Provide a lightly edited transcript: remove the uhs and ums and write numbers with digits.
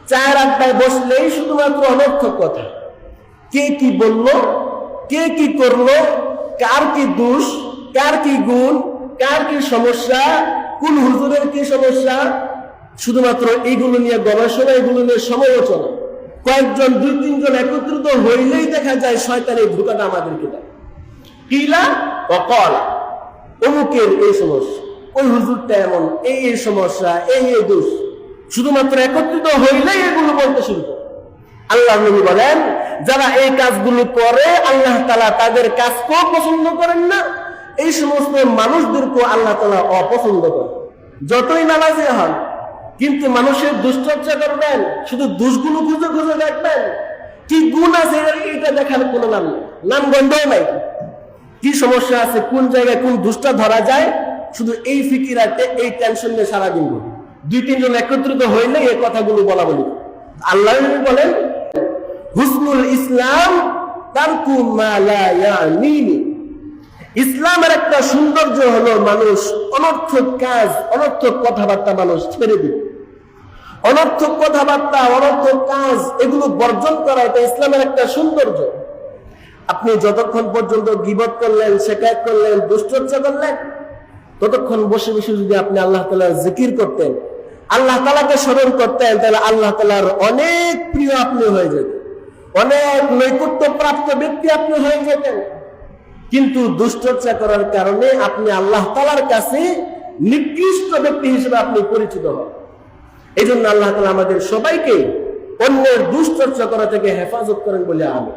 চায়ের আড্ডায় বসলেই শুধুমাত্র অনর্থক কথা। কে কি বলল, কে কি করলো, কার কি দোষ, কার কি গুণ, কার কি সমস্যা, কোন হুজুরের কি সমস্যা, শুধুমাত্র এইগুলো নিয়ে গবেষণা, এগুলো নিয়ে সমালোচনা। কয়েকজন 2-3 জন একত্রিত হইলেই দেখা যায় শয়তানের ধোঁকাটা আমাদেরকে দেয়। কিলা অকল, অমুকের এই সমস্যা, ওই হুজুরটা এমন, এই সমস্যা, এই দোষ। শুধুমাত্র একত্রিত হইলেই এগুলো বলতে শুরু করে। আল্লাহ নবী বলেন, যারা এই কাজগুলো করে আল্লাহ তাআলা তাদের কাজকেও পছন্দ করেন না, এই সমস্ত মানুষদেরকেও আল্লাহ তাআলা অপছন্দ করেন। যতই নামাজি হন, কিন্তু মানুষের দুশ্চর্চা করবেন, শুধু দোষগুলো খুঁজে খুঁজে দেখবেন, কি গুণ আছে এটা দেখার কোনো নাম গন্ধও নাই। কি সমস্যা আছে, কোন জায়গায় কোন দুষ্টা ধরা যায়, শুধু এই ফিকির আছে, এই টেনশন নিয়ে সারাদিন 2-3 জন একত্রিত হইলে এই কথাগুলো বলা বলি। আল্লাহ বলেন, হুসনুল ইসলাম তারকু মা লা ইয়ানিনি। ইসলামের একটা সৌন্দর্য হলো মানুষ অনর্থক কাজ, অনর্থক কথাবার্তা মানুষ ছেড়ে দিবে। অনর্থক কথাবার্তা, অনর্থক কাজ এগুলো বর্জন করা, এটা ইসলামের একটা সৌন্দর্য। আপনি যতক্ষণ পর্যন্ত গীবত করলেন, শিকায়ত করলেন, দুশ্চর্চা করলেন, ততক্ষণ বসে বসে যদি আপনি আল্লাহ তাআলার জিকির করতেন, আল্লাহ তাআলাকে স্মরণ করতেন, তাহলে আল্লাহ তাআলার অনেক প্রিয় আপনি হয়ে যেতেন, অনেক নৈকট্য প্রাপ্ত ব্যক্তি আপনি হয়ে যেতেন। কিন্তু দুশ্চর্চা করার কারণে আপনি আল্লাহ তাআলার কাছে নিকৃষ্ট ব্যক্তি হিসেবে আপনি পরিচিত হন। এই জন্য আল্লাহ তাআলা আমাদের সবাইকে অন্যের দুশ্চর্চা করা থেকে হেফাজত করেন বলে আমি